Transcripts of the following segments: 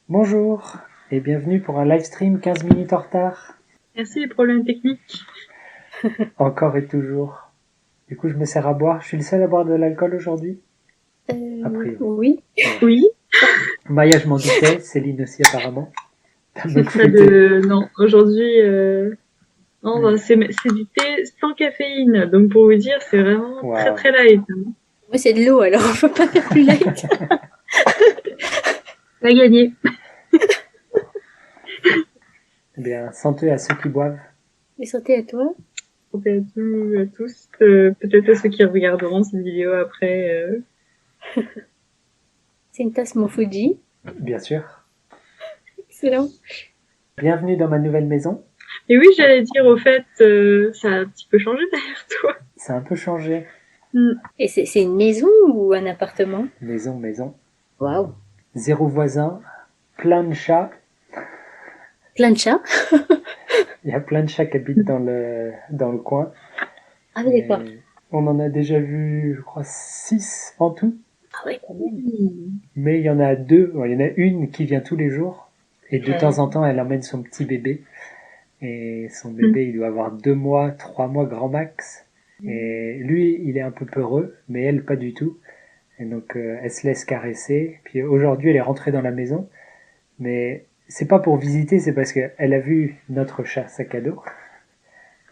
Bonjour et bienvenue pour un live stream 15 minutes en retard, Merci les problèmes techniques. encore et toujours. Du coup, je me sers à boire. Je suis le seul à boire de l'alcool aujourd'hui. A priori. Oui. Ouais. Oui, Maya, je m'en doutais. Céline aussi, apparemment. T'as me pas fruité. de... Non, aujourd'hui, non, Hmm. c'est du thé sans caféine. Donc pour vous dire, c'est vraiment très Waouh. très light. Moi, c'est de l'eau, alors on peut pas faire plus light. T'as gagné. Eh bien, santé à ceux qui boivent. Et santé à toi. Santé à tous. Peut-être à ceux qui regarderont cette vidéo après. C'est une tasse Mont Fuji. Bien sûr. Excellent. Bienvenue dans ma nouvelle maison. Et oui, j'allais dire, au fait, ça a un petit peu changé derrière toi. Ça a un peu changé. Et c'est une maison ou un appartement? Maison. Waouh. Zéro voisin. Plein de chats. Plein de chats. Il y a plein de chats qui habitent dans le coin. Ah oui, d'accord. Et on en a déjà vu, je crois, 6 en tout. Ah ouais, quand même. Mais il y en a deux. Bon, il y en a une qui vient tous les jours. Et de temps en temps, elle emmène son petit bébé. Et son bébé, il doit avoir 2 mois, 3 mois grand max. Et lui, il est un peu peureux, mais elle, pas du tout. Et donc, elle se laisse caresser. Puis aujourd'hui, elle est rentrée dans la maison. Mais c'est pas pour visiter, c'est parce qu'elle a vu notre chat sac à dos.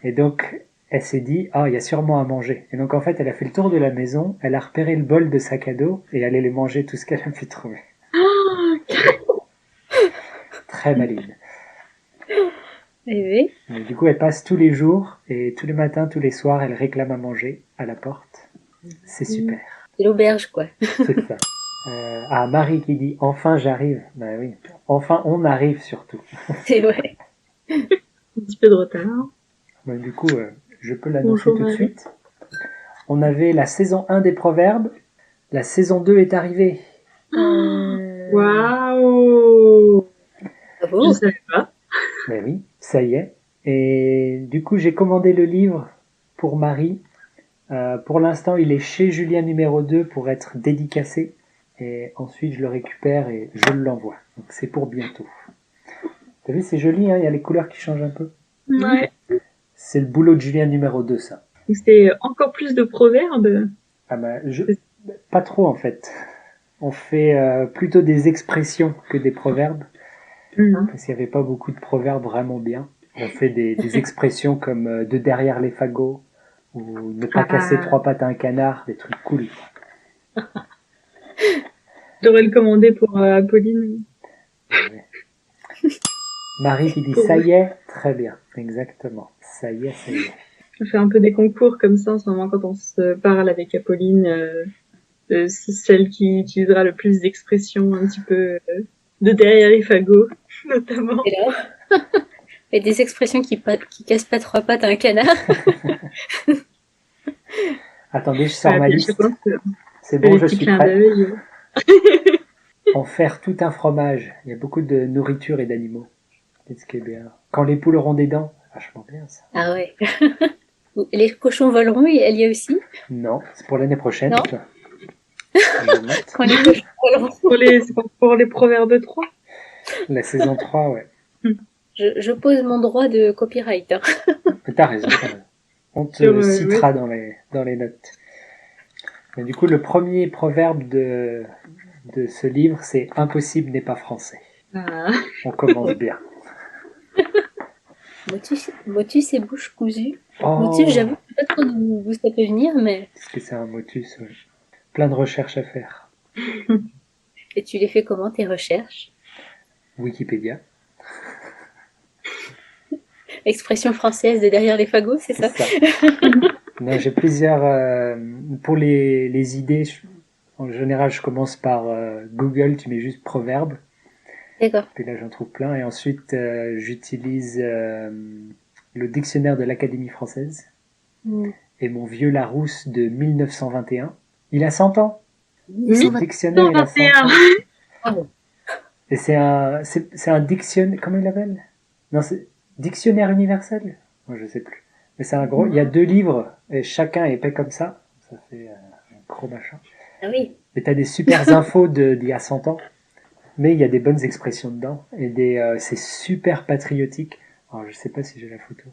Et donc, elle s'est dit, ah, il y a sûrement à manger. Et donc, en fait, elle a fait le tour de la maison, elle a repéré le bol de sac à dos et elle allait manger tout ce qu'elle a pu trouver. Très maligne. Eh Mais du coup, elle passe tous les jours et tous les matins, tous les soirs, elle réclame à manger à la porte. C'est super. c'est l'auberge, quoi. C'est ça. Marie qui dit, enfin j'arrive. Ben oui. Enfin, on arrive surtout. C'est vrai. Un petit peu de retard. Ben, du coup, je peux l'annoncer Bonjour, tout de Marie. suite. On avait la saison 1 des proverbes. La saison 2 est arrivée. Waouh! Je Bravo. savais pas. Ben oui, ça y est. Et du coup, j'ai commandé le livre pour Marie. Pour l'instant, il est chez Julien numéro 2 pour être dédicacé. Et ensuite, je le récupère et je l'envoie. Donc, c'est pour bientôt. T'as vu, c'est joli, hein, il y a les couleurs qui changent un peu. Ouais. C'est le boulot de Julien numéro 2, ça. Donc c'était encore plus de proverbes. Ah bah, pas trop, en fait. On fait plutôt des expressions que des proverbes. Parce qu'il n'y avait pas beaucoup de proverbes vraiment bien. On fait des expressions comme de derrière les fagots, ou ne pas casser 3 pattes à un canard, des trucs cool. J'aurais le commandé pour Apolline. Ouais. Marie qui dit ça y est, très bien, exactement. Ça y est, ça y est. On fait un peu des concours comme ça en ce moment quand on se parle avec Apolline. C'est celle qui utilisera le plus d'expressions un petit peu de derrière les fagots, notamment. Et là, et des expressions qui cassent pas 3 pattes à un canard. Attendez, je sors ma Puis liste. C'est fait bon, des je petits suis clins prêt. d'œil. En faire tout un fromage. Il y a beaucoup de nourriture et d'animaux. C'est ce qui est bien. Quand les poules auront des dents, vachement bien ça. Ah ouais. Les cochons voleront, elle y a aussi. Non, c'est pour l'année prochaine. Non. Ça. Je note. Quand les cochons voleront. C'est pour les proverbes 3. La saison 3, ouais. Je pose mon droit de copyright. Hein. Mais t'as raison, t'as raison. On te Sur, citera dans les notes. Mais du coup, le premier proverbe de ce livre, c'est impossible n'est pas français. Ah. On commence bien. Motus et bouche cousue. Oh, Motus, j'avoue, je sais pas trop d'où ça peut venir, mais. est-ce que c'est un motus? Ouais. Plein de recherches à faire. Et tu les fais comment, tes recherches? Wikipédia. Expression française de derrière les fagots, c'est ça? Non, j'ai plusieurs... pour les idées, en général, je commence par Google, tu mets juste proverbe. D'accord. Puis là, j'en trouve plein. Et ensuite, j'utilise le dictionnaire de l'Académie française et mon vieux Larousse de 1921. Il a 100 ans. Le dictionnaire, il a 100 ans. Oh. Et c'est un dictionnaire... Comment il l'appelle? Non, c'est dictionnaire universel? Moi, je sais plus. Mais c'est un gros... Il y a 2 livres et chacun est épais comme ça. Ça fait un gros machin. Ah oui. Et t'as des super infos d'il y a 100 ans. Mais il y a des bonnes expressions dedans et c'est super patriotique. Alors, je sais pas si j'ai la photo.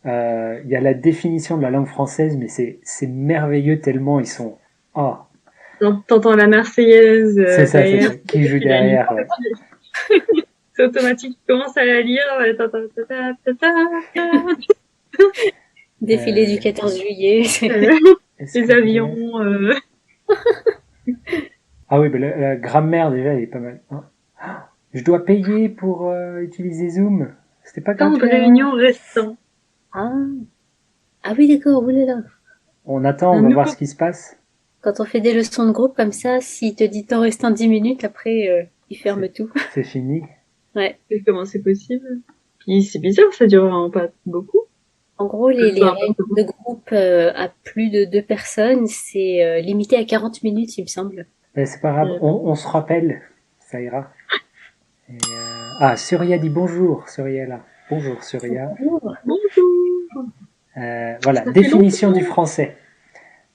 Il y a la définition de la langue française, mais c'est merveilleux tellement ils sont. Oh, T'entends la Marseillaise c'est ça, c'est derrière, ça. Qui joue puis la lit. derrière, ouais. C'est automatique, tu commences à la lire, t'entends Défilé du 14 juillet. Est-ce les que avions. Ah oui, la grammaire déjà, elle est pas mal. Hein. Ah, je dois payer pour utiliser Zoom. C'était pas Temps de gratuit avant. réunion restant. Ah. Ah oui, d'accord, oulala. On attend, on Un va voir nouveau- ce qui se passe. Quand on fait des leçons de groupe comme ça, s'il te dit temps restant 10 minutes, après, il ferme tout. C'est fini. Ouais. Et comment c'est possible? Puis c'est bizarre, ça dure vraiment pas beaucoup. En gros, les réunions de groupe à plus de 2 personnes, c'est limité à 40 minutes, il me semble. Mais c'est pas grave, on se rappelle. Ça ira. Et, Ah, Surya dit bonjour. Surya est là. Bonjour Surya. Bonjour. Bonjour. Voilà, Ça fait définition longtemps. du français.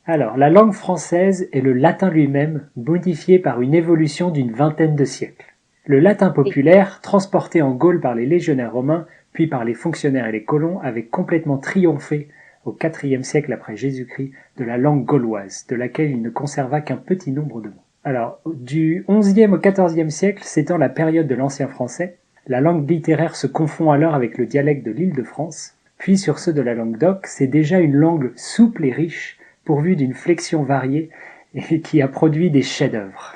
Alors, la langue française est le latin lui-même, modifié par une évolution d'une vingtaine de siècles. Le latin populaire, transporté en Gaule par les légionnaires romains, puis par les fonctionnaires et les colons, avait complètement triomphé au IVe siècle après Jésus-Christ de la langue gauloise, de laquelle il ne conserva qu'un petit nombre de mots. Alors, du XIe au XIVe siècle s'étend la période de l'ancien français. La langue littéraire se confond alors avec le dialecte de l'Île-de-France, puis sur ceux de la langue d'oc, c'est déjà une langue souple et riche, pourvue d'une flexion variée et qui a produit des chefs-d'œuvre.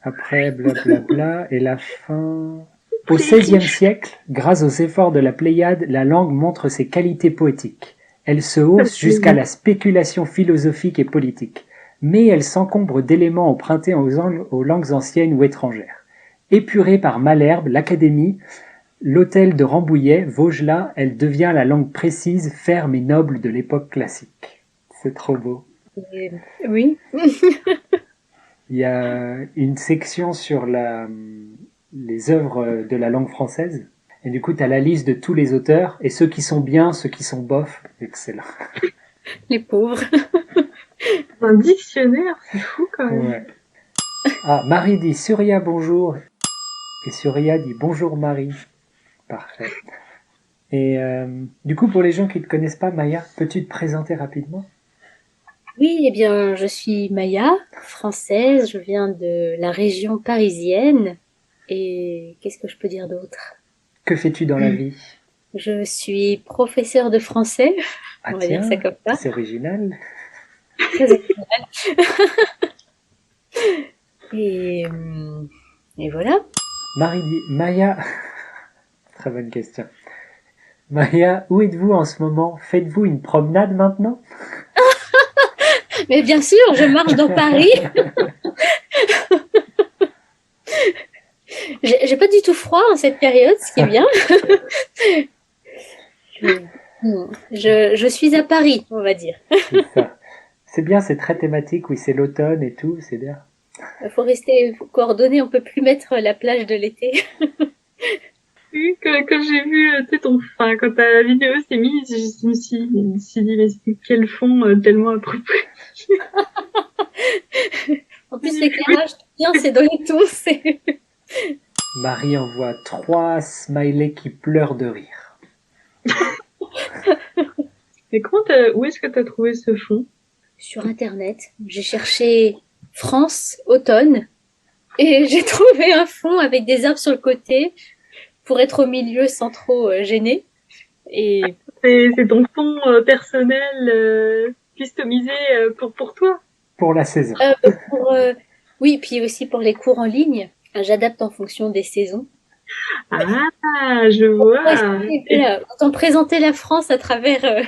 Après, blablabla, et la fin... Au XVIe siècle, grâce aux efforts de la Pléiade, la langue montre ses qualités poétiques. Elle se hausse jusqu'à la spéculation philosophique et politique, mais elle s'encombre d'éléments empruntés aux langues anciennes ou étrangères. Épurée par Malherbe, l'Académie, l'hôtel de Rambouillet, Vaugelas, elle devient la langue précise, ferme et noble de l'époque classique. C'est trop beau. Oui. Il y a une section sur les œuvres de la langue française. Et du coup, tu as la liste de tous les auteurs, et ceux qui sont bien, ceux qui sont bof. Excellent. Les pauvres. Un dictionnaire, c'est fou quand même. Ouais. Ah, Marie dit Surya bonjour. Et Surya dit bonjour Marie. Parfait. Et du coup, pour les gens qui ne te connaissent pas, Maya, peux-tu te présenter rapidement? Oui, eh bien, je suis Maya, française, je viens de la région parisienne. Et qu'est-ce que je peux dire d'autre? Que fais-tu dans la vie? Je suis professeure de français, Ah on va dire ça tiens, comme ça. c'est original. Très original. Et, et voilà. Marie dit Maya. Très bonne question. Maya, où êtes-vous en ce moment? Faites-vous une promenade maintenant? Mais bien sûr, je marche dans Paris. J'ai pas du tout froid en cette période, ce qui est bien. Je suis à Paris, on va dire. C'est ça. C'est bien, c'est très thématique. Oui, c'est l'automne et tout, c'est bien. Il faut rester coordonné, on peut plus mettre la plage de l'été. Oui, quand j'ai vu, quand ta vidéo s'est mise, je me suis dit, mais quel fond tellement approprié. En plus, l'éclairage, bien, c'est dans les tons. Marie envoie 3 smileys qui pleurent de rire. Mais où est-ce que t'as trouvé ce fond? Sur Internet, j'ai cherché France, automne, et j'ai trouvé un fond avec des arbres sur le côté pour être au milieu sans trop gêner. Et c'est ton fond personnel customisé pour toi. Pour la saison. Oui, puis aussi pour les cours en ligne, j'adapte en fonction des saisons. Ah, je vois. Voilà, autant présenter la France à travers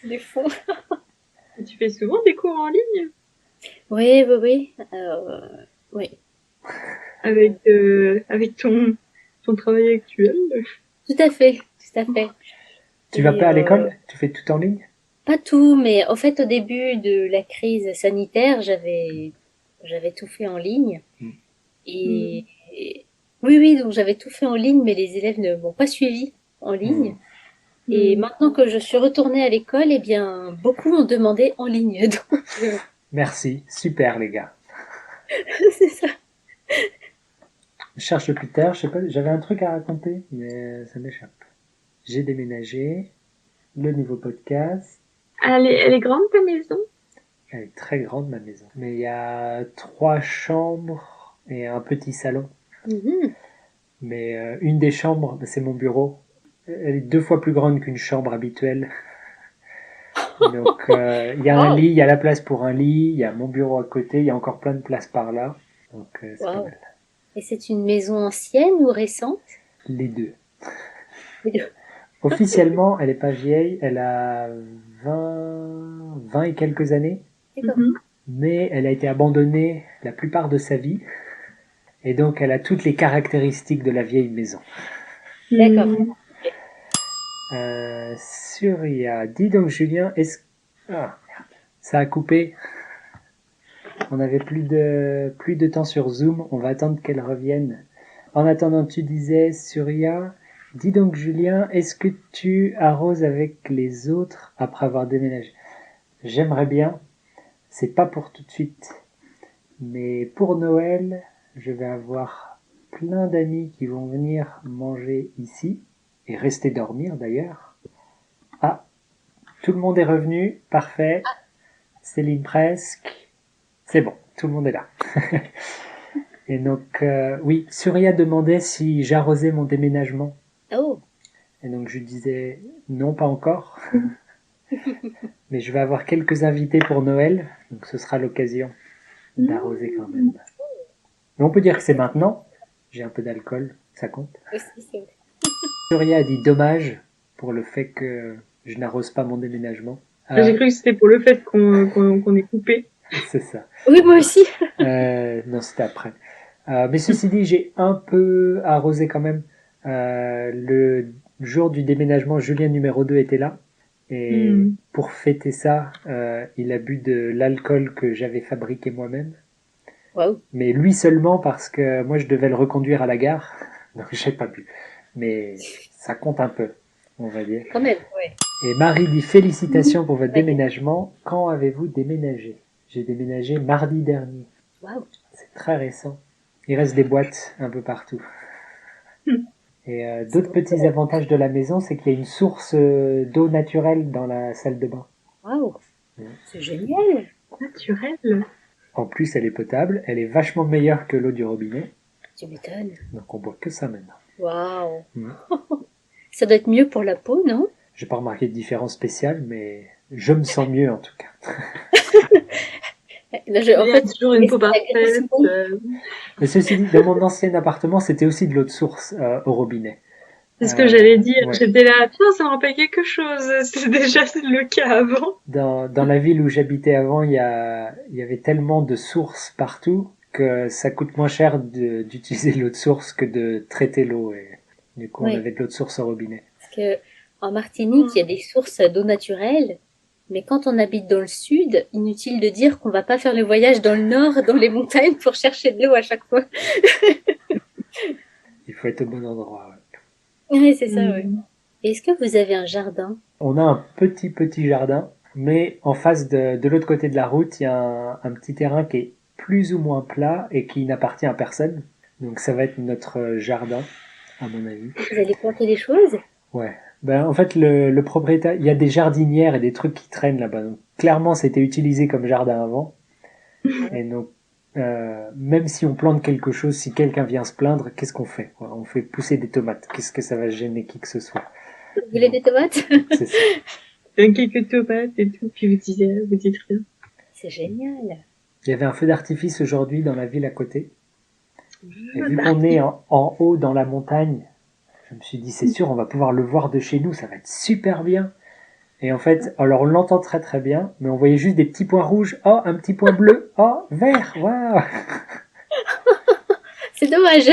les fonds. Tu fais souvent des cours en ligne? Oui. Oui. Avec ton travail actuel? Tout à fait. Tu vas pas à l'école? Tu fais tout en ligne? Pas tout, mais en fait, au début de la crise sanitaire, j'avais tout fait en ligne. Et oui, donc j'avais tout fait en ligne, mais les élèves ne m'ont pas suivi en ligne. Et maintenant que je suis retournée à l'école, eh bien, beaucoup ont demandé en ligne. Donc, Merci, super les gars. c'est ça. Je cherche le plus tard, je sais pas, j'avais un truc à raconter, mais ça m'échappe. J'ai déménagé, le nouveau podcast. Elle est grande ta maison? Elle est très grande ma maison. Mais il y a 3 chambres et un petit salon. Mhm. Mais une des chambres, c'est mon bureau. Elle est 2 fois plus grande qu'une chambre habituelle. Donc il y a un Wow. lit, il y a la place pour un lit, il y a mon bureau à côté, il y a encore plein de place par là. Donc c'est pas Wow. mal. Et c'est une maison ancienne ou récente? Les deux. Les deux. Officiellement, elle est pas vieille, elle a 20 et quelques années. D'accord. Mhm. Mais elle a été abandonnée la plupart de sa vie. Et donc elle a toutes les caractéristiques de la vieille maison. D'accord. Mhm. Surya, dis donc Julien, est-ce... Ah, merde. Ça a coupé. On avait plus de temps sur Zoom, on va attendre qu'elle revienne. En attendant, tu disais, Surya, dis donc Julien, est-ce que tu arroses avec les autres après avoir déménagé? J'aimerais bien, c'est pas pour tout de suite, mais pour Noël, je vais avoir plein d'amis qui vont venir manger ici, et rester dormir d'ailleurs. Ah, tout le monde est revenu, parfait. Céline presque. C'est bon, tout le monde est là. Et donc, oui, Surya demandait si j'arrosais mon déménagement. Oh. Et donc je non, pas encore. Mais je vais avoir quelques invités pour Noël, donc ce sera l'occasion d'arroser quand même. Mais on peut dire que c'est maintenant. J'ai un peu d'alcool, ça compte. Aussi, c'est vrai. Surya a dit dommage pour le fait que je n'arrose pas mon déménagement. J'ai cru que c'était pour le fait qu'on est coupé. C'est ça. Oui, moi aussi. Non, c'était après. Mais ceci dit, j'ai un peu arrosé quand même. Le jour du déménagement, Julien numéro 2 était là. Et pour fêter ça, il a bu de l'alcool que j'avais fabriqué moi-même. Waouh. Mais lui seulement parce que moi je devais le reconduire à la gare. Donc j'ai pas bu. Mais ça compte un peu, on va dire. Quand même, ouais. Et Marie dit félicitations pour votre Ouais. déménagement. Quand avez-vous déménagé? J'ai déménagé mardi dernier. Waouh. C'est très récent. Il reste des boîtes un peu partout. Et d'autres petits avantages de la maison, c'est qu'il y a une source d'eau naturelle dans la salle de bain. Waouh. Ouais. C'est génial. Naturel. En plus, elle est potable. Elle est vachement meilleure que l'eau du robinet. Tu m'étonnes. Donc on boit que ça maintenant. Waouh. Mm. Ça doit être mieux pour la peau, non? J'ai pas remarqué de différence spéciale, mais je me sens mieux en tout cas. Là, Il y a toujours une peau c'est la parfaite. graisse. Mais ceci dit, dans mon ancien appartement, c'était aussi de l'eau de source au robinet. C'est ce que j'allais dire. Ouais. J'étais là, tiens, ça me rappelle quelque chose. C'était déjà le cas avant. Dans la ville où j'habitais avant, il y avait tellement de sources partout que ça coûte moins cher d'utiliser l'eau de source que de traiter l'eau. Et du coup, on Oui. avait de l'eau de source au robinet. Parce que en Martinique, il y a des sources d'eau naturelle, mais quand on habite dans le sud, inutile de dire qu'on va pas faire le voyage dans le nord, dans les montagnes, pour chercher de l'eau à chaque fois. Il faut être au bon endroit. Ouais. Oui, c'est ça, oui. Est-ce que vous avez un jardin? On a un petit jardin, mais en face de l'autre côté de la route, il y a un petit terrain qui est plus ou moins plat et qui n'appartient à personne. Donc ça va être notre jardin, à mon avis. Vous allez planter des choses? Ouais. Ben, en fait, le propriétaire, il y a des jardinières et des trucs qui traînent là-bas. Donc, clairement, c'était utilisé comme jardin avant. Et donc, même si on plante quelque chose, si quelqu'un vient se plaindre, qu'est-ce qu'on fait, quoi? On fait pousser des tomates. Qu'est-ce que ça va gêner qui que ce soit? Vous voulez des tomates? C'est ça. Quelques tomates et tout, puis vous dites rien. C'est génial. Il y avait un feu d'artifice aujourd'hui dans la ville à côté. Et vu qu'on est en haut dans la montagne, je me suis dit, c'est sûr, on va pouvoir le voir de chez nous, ça va être super bien. Et en fait, alors on l'entend très très bien, mais on voyait juste des petits points rouges. Oh, un petit point bleu. Oh, vert. Waouh. C'est dommage.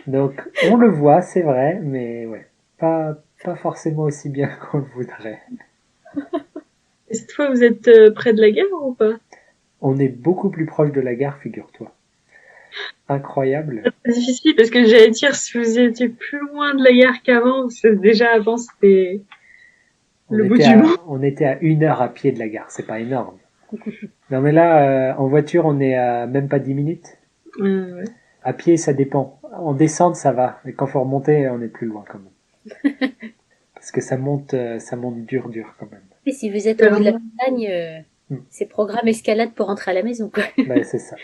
Donc, on le voit, c'est vrai, mais ouais, pas forcément aussi bien qu'on le voudrait. Et cette fois, vous êtes près de la gare ou pas? On est beaucoup plus proche de la gare, figure-toi. Incroyable. C'est difficile parce que j'allais dire si vous étiez plus loin de la gare qu'avant, parce que déjà avant c'était le bout du monde. On était à 1 heure à pied de la gare, c'est pas énorme. Non mais là, en voiture, on est à même pas 10 minutes. Ouais. À pied, ça dépend. En descente, ça va. Mais quand faut remonter, on est plus loin quand même. Parce que ça monte dur quand même. Et si vous êtes C'est en haut de la vraiment... montagne, c'est programme escalade pour rentrer à la maison, quoi. Ben, c'est ça.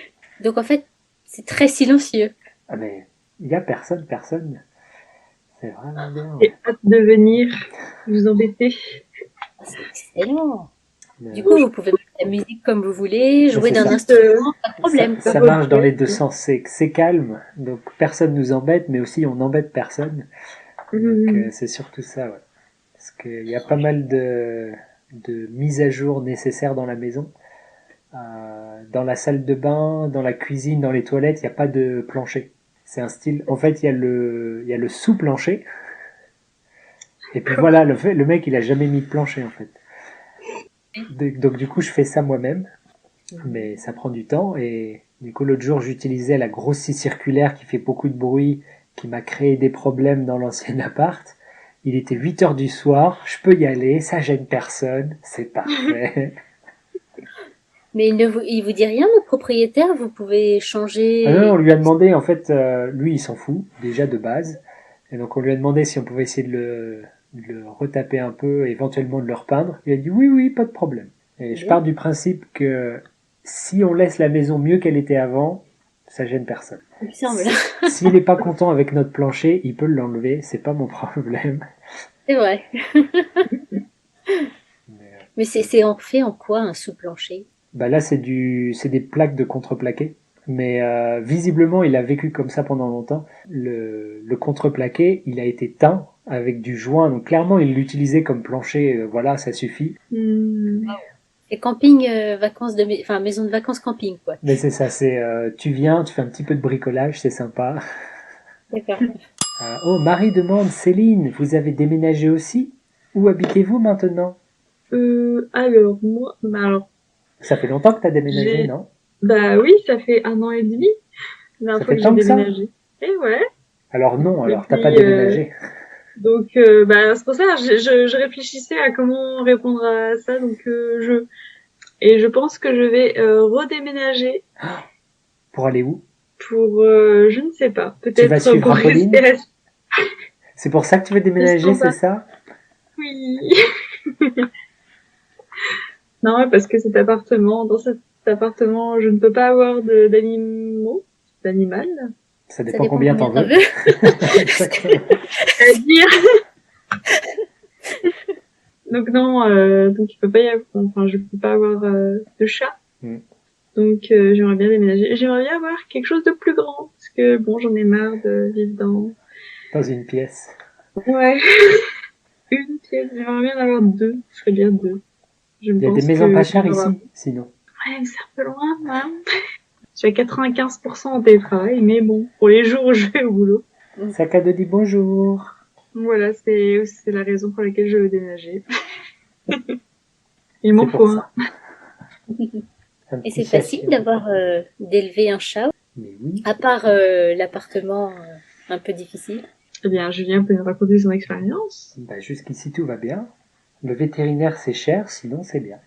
Donc en fait, c'est très silencieux. Ah, mais il y a personne. C'est vraiment bien. J'ai hâte de venir vous embêter. Ah, c'est excellent. Mais, Du coup, vous pouvez mettre la musique comme vous voulez, jouer c'est d'un ça. instrument, pas de problème. Ça marche dans les deux sens. C'est calme, donc personne nous embête, mais aussi on n'embête personne. Donc c'est surtout ça, ouais. Parce qu'il y a pas mal de mises à jour nécessaires dans la maison. Dans la salle de bain, dans la cuisine, dans les toilettes, il n'y a pas de plancher. C'est un style. En fait, il y a le sous-plancher. Et puis voilà, le mec, il a jamais mis de plancher en fait. Donc du coup, je fais ça moi-même, mais ça prend du temps. Et du coup, l'autre jour, j'utilisais la grosse scie circulaire qui fait beaucoup de bruit, qui m'a créé des problèmes dans l'ancien appart. Il était 8 heures du soir, je peux y aller, ça gêne personne, c'est parfait. Mais il vous dit rien, le propriétaire, vous pouvez changer. Ah non, on lui a demandé, en fait, lui il s'en fout, déjà de base. Et donc on lui a demandé si on pouvait essayer de le retaper un peu, éventuellement de le repeindre. Il a dit oui, pas de problème. Et je pars du principe que si on laisse la maison mieux qu'elle était avant, ça gêne personne. Il me semble. S'il n'est pas content avec notre plancher, il peut l'enlever, c'est pas mon problème. C'est vrai. Mais c'est fait en quoi un sous-plancher? Bah là, c'est des plaques de contreplaqué. Mais visiblement, il a vécu comme ça pendant longtemps. Le contreplaqué, il a été teint avec du joint. Donc clairement, il l'utilisait comme plancher. Voilà, ça suffit. C'est camping, vacances enfin maison de vacances camping, quoi. Mais c'est ça, c'est tu viens, tu fais un petit peu de bricolage, c'est sympa. D'accord. Oh, Marie demande, Céline, vous avez déménagé aussi? Où habitez-vous maintenant? Alors, moi, alors, Ça fait longtemps que tu as déménagé, non? bah oui, ça fait 1 an et demi, la Ça dernière fois fait que j'ai tant que ça? déménagé. Et ouais. Alors non, alors t'as Depuis, pas déménagé. Donc, bah, c'est pour ça, je réfléchissais à comment répondre à ça, donc et je pense que je vais redéménager Pour aller où? pour, je ne sais pas, Tu vas peut-être suivre pour Apolline? rester à C'est pour ça que tu veux déménager, c'est ça? oui. Non, ouais, parce que dans cet appartement, je ne peux pas avoir d'animal, Ça dépend combien t'en veux. c'est-à-dire. Donc non, donc il peut pas y avoir, enfin je peux pas avoir de chat. Donc j'aimerais bien déménager. J'aimerais bien avoir quelque chose de plus grand parce que bon, j'en ai marre de vivre Dans une pièce. Ouais. Une pièce. J'aimerais bien en avoir deux. Je serais bien deux. Il y a des maisons pas chères ici, sinon. Ouais, mais c'est un peu loin, hein. Je suis à 95% en télétravail, mais bon, pour les jours où je vais au boulot. Sac à dos dit bonjour. Voilà, c'est la raison pour laquelle je veux déménager. Il m'en faut un. Et c'est facile d'avoir d'élever un chat? Mais oui. À part l'appartement un peu difficile. Eh bien, Julien peut nous raconter son expérience. Bah, jusqu'ici, tout va bien. Le vétérinaire, c'est cher, sinon c'est bien.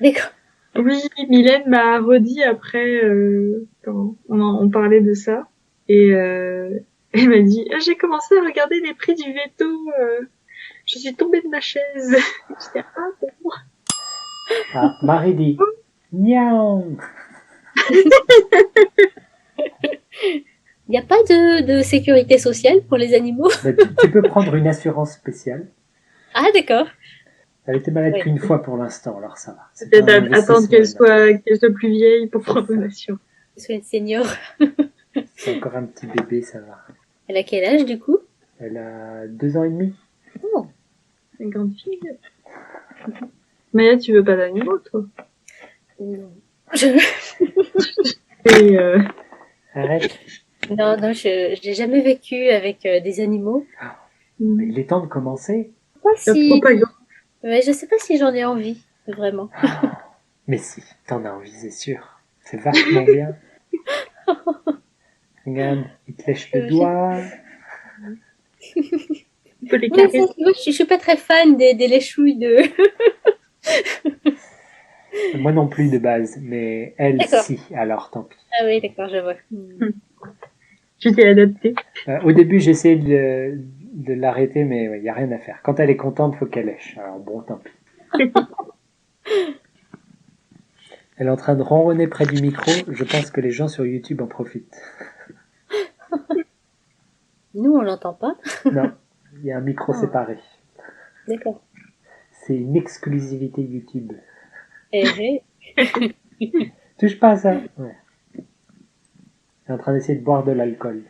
D'accord. Oui, Mylène m'a redit après, quand on parlait de ça, et elle m'a dit « J'ai commencé à regarder les prix du veto, je suis tombée de ma chaise. » J'étais « Ah, bon. » Ah, Marie dit « Niaou !» Il n'y a pas de sécurité sociale pour les animaux? Bah, tu peux prendre une assurance spéciale. Ah, d'accord. Elle était malade qu'une fois pour l'instant, alors ça va. Peut-être attendre qu'elle soit plus vieille pour prendre une assurance. Qu'elle soit une senior. C'est encore un petit bébé, ça va. Elle a quel âge, du coup? Elle a 2 ans et demi. Oh. Une grande fille. Mais tu veux pas d'animaux, toi? Non. Et Arrête. Non, je n'ai jamais vécu avec des animaux. Mais il est temps de commencer. Mais je sais pas si j'en ai envie, vraiment. Mais si, t'en as envie, c'est sûr. C'est vachement bien. Regarde, il te lèche le doigt. Tu peux les caresser. Je suis pas très fan des léchouilles de... Moi non plus de base, mais elle D'accord. si, alors tant pis. Ah oui, d'accord, je vois. Tu t'es adapté. Au début, j'essayais de l'arrêter, mais il n'y a rien à faire. Quand elle est contente, faut qu'elle lèche. Alors bon, tant pis. Elle est en train de ronronner près du micro. Je pense que les gens sur YouTube en profitent. Nous, on l'entend pas. Non, il y a un micro Ah, séparé. d'accord. C'est une exclusivité YouTube. Eh, Touche pas à ça. Ouais. Elle est en train d'essayer de boire de l'alcool.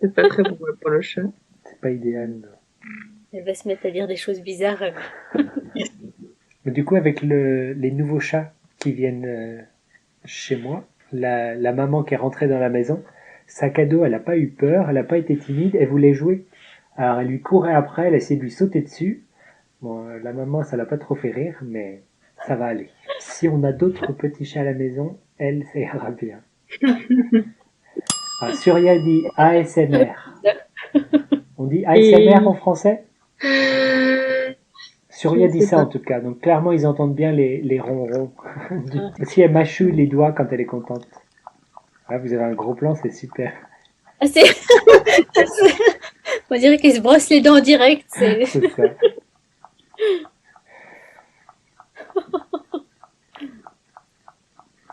C'est pas très bon pour le chat. C'est pas idéal. Non. elle va se mettre à dire des choses bizarres. Mais du coup, avec les nouveaux chats qui viennent chez moi, la maman qui est rentrée dans la maison, sac à dos, elle n'a pas eu peur, elle n'a pas été timide, elle voulait jouer. Alors elle lui courait après, elle essayait de lui sauter dessus. Bon, la maman, ça l'a pas trop fait rire, mais ça va aller. Si on a d'autres petits chats à la maison, elle, ça ira bien. Ah, Surya dit ASMR. On dit ASMR en français? Surya Je dit sais ça en pas. tout cas, donc clairement ils entendent bien les ronrons. Si elle mâchouille les doigts quand elle est contente. Ah, vous avez un gros plan, c'est super. Ah, on dirait qu'elle se brosse les dents en direct. C'est ça.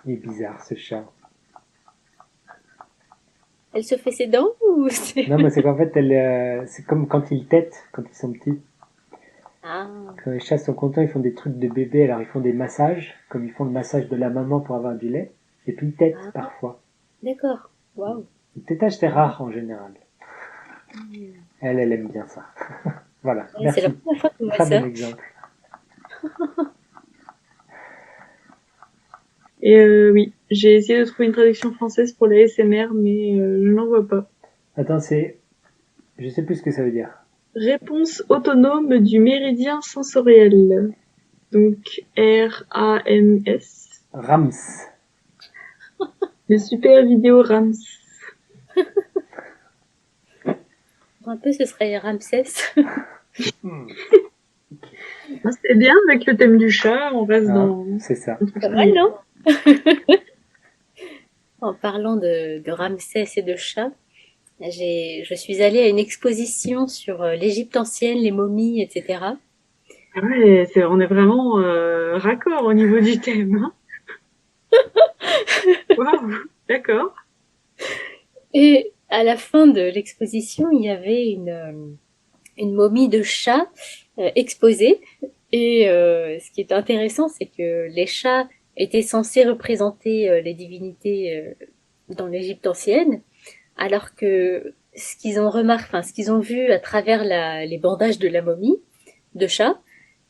Il est bizarre ce chat. Elle se fait ses dents ou c'est... Non, mais c'est qu'en fait, c'est comme quand ils tètent, quand ils sont petits. Ah, Quand les chats sont contents, ils font des trucs de bébé, alors ils font des massages, comme ils font le massage de la maman pour avoir du lait. Et puis ils tètent ah, parfois. d'accord. Waouh. Le tétage, c'est rare en général. Elle aime bien ça. Voilà, Ouais, c'est la merci. première fois qu'on voit Très bon ça. exemple. Et oui, j'ai essayé de trouver une traduction française pour la SMR, mais je n'en vois pas. Attends, je sais plus ce que ça veut dire. Réponse autonome du méridien sensoriel. Donc RAMS. Rams. Les super vidéos RAMS. Un peu, ce serait Ramsès. C'est bien avec le thème du chat, on reste Ah, dans... c'est ça. Pas mal, non? En parlant de Ramsès et de chats, je suis allée à une exposition sur l'Égypte ancienne, les momies, etc. Ah ouais, on est vraiment raccord au niveau du thème. Hein. Waouh, d'accord. Et à la fin de l'exposition, il y avait une momie de chat exposée. Et ce qui est intéressant, c'est que les chats étaient censés représenter les divinités dans l'Égypte ancienne, alors que ce qu'ils ont remarqué, enfin ce qu'ils ont vu à travers les bandages de la momie de chat,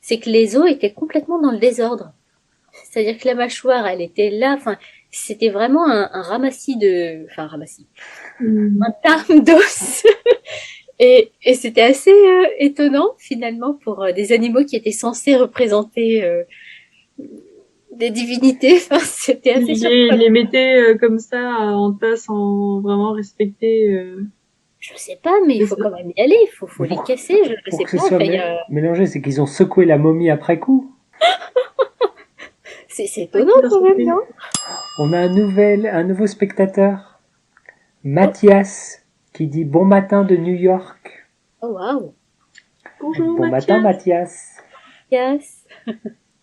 c'est que les os étaient complètement dans le désordre. C'est-à-dire que la mâchoire, elle était là, enfin c'était vraiment un ramassis enfin un ramassis, un tarn d'os. Et c'était assez étonnant finalement pour des animaux qui étaient censés représenter des divinités. Enfin, c'était assez Il surprenant. les mettait comme ça en tas sans vraiment respecter. Je sais pas, mais il faut quand même y aller. Faut Mais les casser. Je pour sais que ce pas. soit Enfin, mélangé, c'est qu'ils ont secoué la momie après coup. c'est étonnant quand même, non? On a un nouveau spectateur, Oh, Mathias, qui dit bon matin de New York. oh waouh. Bonjour Bon matin, Mathias. Mathias. Yes.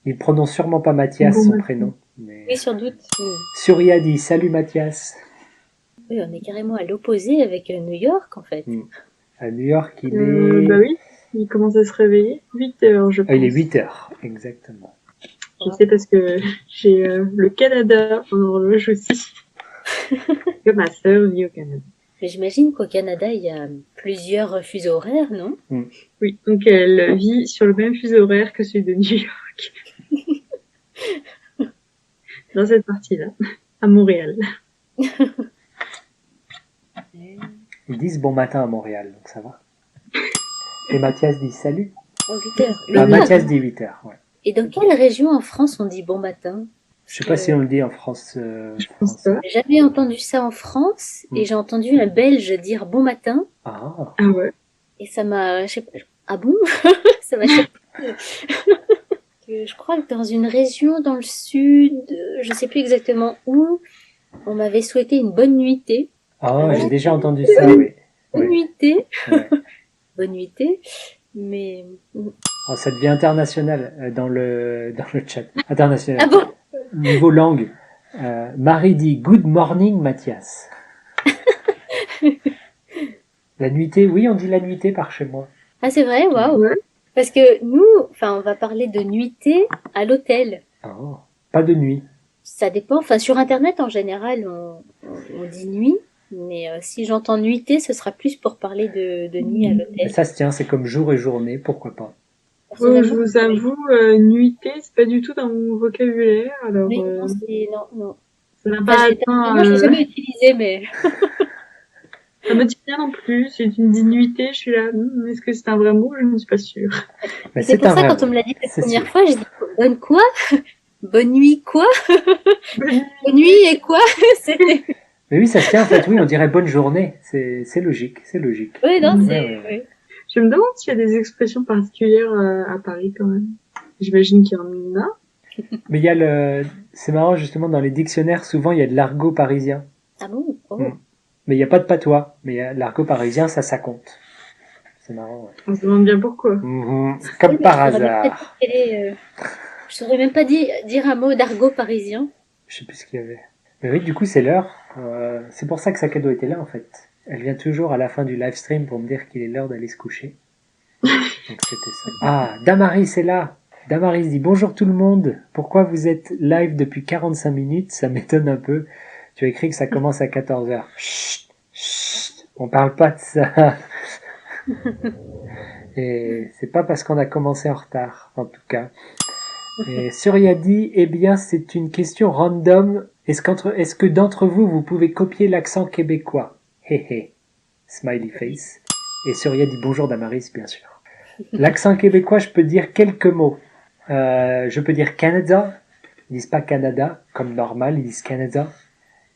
Il prononce sûrement pas Mathias, Bon son matin. prénom. Mais Oui, sans doute. Surya dit salut Mathias. Oui, on est carrément à l'opposé avec New York en fait. À New York, il Bah est... oui, il commence à se réveiller. 8 heures, je pense. il est 8 heures, exactement. Je sais parce que j'ai le Canada en horloge aussi. Que ma sœur vit au Canada. Mais j'imagine qu'au Canada, il y a plusieurs fuseaux horaires, non? Oui, donc elle vit sur le même fuseau horaire que celui de New York. Dans cette partie-là, à Montréal. Ils disent bon matin à Montréal, donc ça va. Et Mathias dit salut. En 8 heures. Ah, 8 heures. Mathias dit 8 heures, ouais. Et dans quelle région en France on dit bon matin? Je sais pas si on le dit en France. Je pense français. pas. J'ai jamais entendu ça en France et j'ai entendu un Belge dire bon matin Ah, Ah ouais. et ça m'a, je sais pas, ah bon? Ça m'a surpris je crois que dans une région dans le sud, je sais plus exactement où, on m'avait souhaité une bonne nuitée. Oh, Ouais. j'ai déjà entendu ça, oui. Bonne Oui. nuitée, Ouais. bonne nuitée, mais... Oh, ça devient international dans le chat. International. Ah bon? Niveau langue. Marie dit Good morning, Mathias. La nuitée, oui, on dit la nuitée par chez moi. Ah, c'est vrai, waouh. Ouais. Parce que nous, enfin, on va parler de nuitée à l'hôtel. Oh, pas de nuit. Ça dépend. Enfin, sur Internet, en général, on dit nuit. Mais si j'entends nuitée, ce sera plus pour parler de nuit à Mais l'hôtel. ça se tient, c'est comme jour et journée, pourquoi pas. Je Personnellement, vous avoue, nuitée, c'est pas du tout dans mon vocabulaire, alors oui, non, non, non. ça n'a Enfin, pas personnellement, atteint. je l'ai jamais utilisé, mais Ça me dit rien non plus. Si tu me dis nuitée, je suis là. Est-ce que c'est un vrai mot? Je ne suis pas sûre. Mais c'est pour un ça, vrai quand on mot. me l'a dit la C'est première sûr. fois, je dis bonne quoi? Bonne nuit quoi? Bonne nuit et quoi? C'était... Mais oui, ça se tient en fait, oui, on dirait bonne journée. C'est logique, c'est logique. Oui, non, Ouais, c'est... ouais, ouais. oui. Je me demande s'il y a des expressions particulières à Paris quand même. J'imagine qu'il y en a. Mais il y a le. C'est marrant, justement, dans les dictionnaires, souvent il y a de l'argot parisien. Ah bon? Oh. Mm. Mais il n'y a pas de patois. Mais il y a l'argot parisien, ça compte. C'est marrant, ouais. On se demande bien pourquoi. Mhm. Oui, Comme mais par je saurais même pas hasard. dire quel est, je saurais même pas dire un mot d'argot parisien. Je sais plus ce qu'il y avait. Mais oui, du coup, c'est l'heure. C'est pour ça que Sakado était là, en fait. Elle vient toujours à la fin du live stream pour me dire qu'il est l'heure d'aller se coucher. Donc c'était ça. Ah, Damaris est là. Damaris dit bonjour tout le monde. Pourquoi vous êtes live depuis 45 minutes? Ça m'étonne un peu. Tu as écrit que ça commence à 14h. Chut, chut, on parle pas de ça. Et c'est pas parce qu'on a commencé en retard, en tout cas. Et Surya dit, eh bien, c'est une question random. Est-ce que d'entre vous, vous pouvez copier l'accent québécois? Hé hé. Smiley face. Et Surya dit bonjour Damaris, bien sûr. L'accent québécois, je peux dire quelques mots. Je peux dire Canada. Ils disent pas Canada, comme normal, ils disent Canada.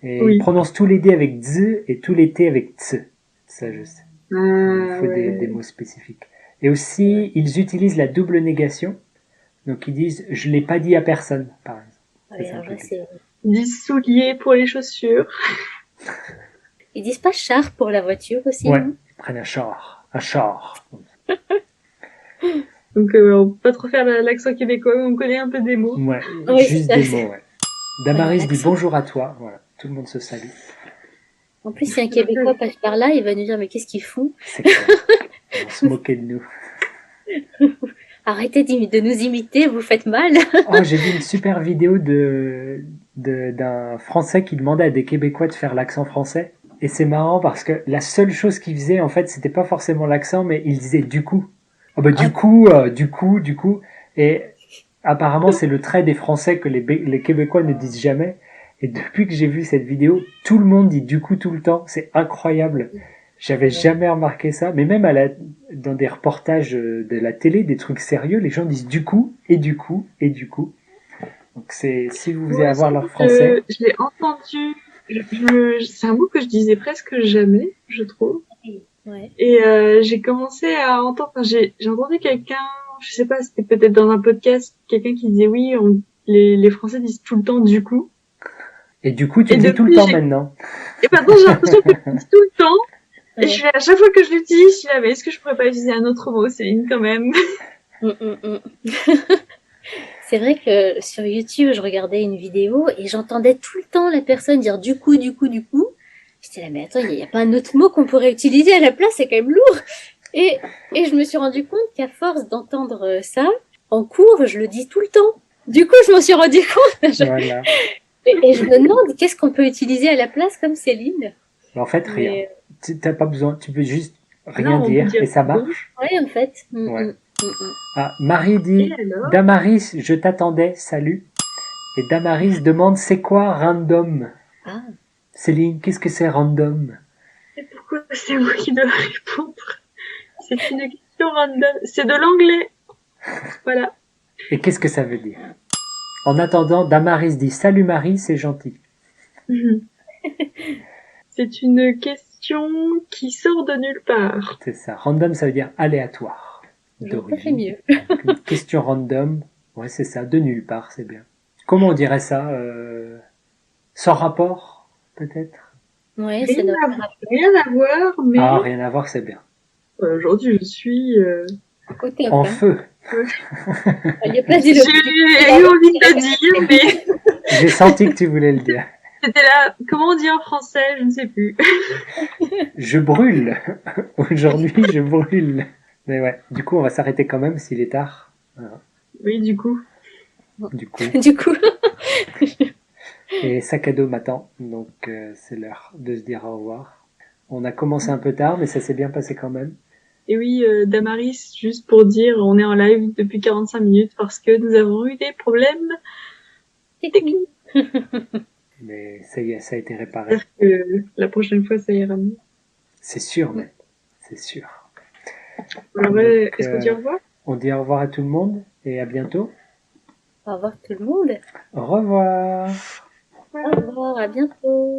Et Oui. ils prononcent tous les D avec D et tous les T avec T. Ça, je sais. Il faut Ouais. des mots spécifiques. Et aussi, ils utilisent la double négation. Donc, ils disent je l'ai pas dit à personne, par exemple. Ouais, Ça, alors c'est là, compliqué. c'est... Des souliers pour les chaussures. Ils disent pas char pour la voiture aussi, Ouais, non? ils prennent un char. Un char. Donc on peut pas trop faire l'accent québécois, on connaît un peu des mots. Ouais, Oui, juste c'est des ça. mots, ouais. Damaris dit l'accent. bonjour à toi. Voilà, tout le monde se salue. En plus, si un Québécois passe par là, il va nous dire, mais qu'est-ce qu'ils font? C'est clair. Ils vont se moquer de nous. Arrêtez de nous imiter, vous faites mal. Oh, j'ai vu une super vidéo d'un Français qui demandait à des Québécois de faire l'accent français. Et c'est marrant parce que la seule chose qu'il faisait, en fait, c'était pas forcément l'accent, mais il disait du coup. Oh bah du coup. Et apparemment, c'est le trait des Français que les Québécois ne disent jamais. Et depuis que j'ai vu cette vidéo, tout le monde dit du coup tout le temps. C'est incroyable. J'avais jamais remarqué ça. Mais même dans des reportages de la télé, des trucs sérieux, les gens disent du coup, et du coup, et du coup. Donc si vous voulez avoir leur français. Je l'ai entendu. C'est un mot que je disais presque jamais, je trouve. Ouais. Et j'ai commencé à entendre. Enfin, j'ai entendu quelqu'un. Je sais pas, c'était peut-être dans un podcast, quelqu'un qui disait oui, les Français disent tout le temps du coup. Et du coup, tu Et le dis tout le depuis, temps maintenant. Et maintenant, j'ai l'impression que je le dis tout le temps. Et Ouais. je fais à chaque fois que je l'utilise, je suis là, mais est-ce que je pourrais pas utiliser un autre mot, Céline, quand même? C'est vrai que sur YouTube, je regardais une vidéo et j'entendais tout le temps la personne dire du coup, du coup, du coup. J'étais là, mais attends, il n'y a pas un autre mot qu'on pourrait utiliser à la place, c'est quand même lourd. Et je me suis rendu compte qu'à force d'entendre ça, en cours, je le dis tout le temps. Du coup, je m'en suis rendu compte. Voilà. Et je me demande qu'est-ce qu'on peut utiliser à la place comme Céline. Mais en fait, rien. Mais, T'as pas besoin, tu peux juste rien Non, on peut dire dire et ça bon. marche. ouais, en fait. Ouais. Ah, Marie dit, Et alors? Damaris, je t'attendais, salut. Et Damaris demande, c'est quoi random? Ah, Céline, qu'est-ce que c'est random? Et pourquoi c'est moi qui dois répondre? C'est une question random. C'est de l'anglais. Voilà. Et qu'est-ce que ça veut dire? En attendant, Damaris dit, salut Marie, c'est gentil. C'est une question qui sort de nulle part. C'est ça. Random, ça veut dire aléatoire. je ne pas fait D'origine. mieux. Une question random, Ouais, c'est ça, de nulle part, c'est bien. Comment on dirait ça sans rapport, peut-être? Ouais, ça doit Rien à voir, mais Ah, rien à voir, c'est bien. aujourd'hui je suis... au top, En hein. feu. Ouais. Il n'y a pas dit J'ai eu envie de le dire, mais J'ai senti que tu voulais le dire. c'était là. Comment on dit en français? Je ne sais plus. Je brûle. Aujourd'hui, je brûle. Mais ouais, du coup, on va s'arrêter quand même s'il est tard. Voilà. Oui, du coup. Du coup. Du coup, Et sac à dos m'attend, donc c'est l'heure de se dire au revoir. On a commencé un peu tard, mais ça s'est bien passé quand même. Et oui, Damaris, juste pour dire, on est en live depuis 45 minutes parce que nous avons eu des problèmes techniques. Mais ça y est, ça a été réparé. J'espère que la prochaine fois, ça ira mieux. C'est sûr, mais c'est sûr. Alors, Donc, est-ce qu'on dit au revoir? On dit au revoir à tout le monde et à bientôt. au revoir tout le monde. Au revoir. Au revoir, à bientôt.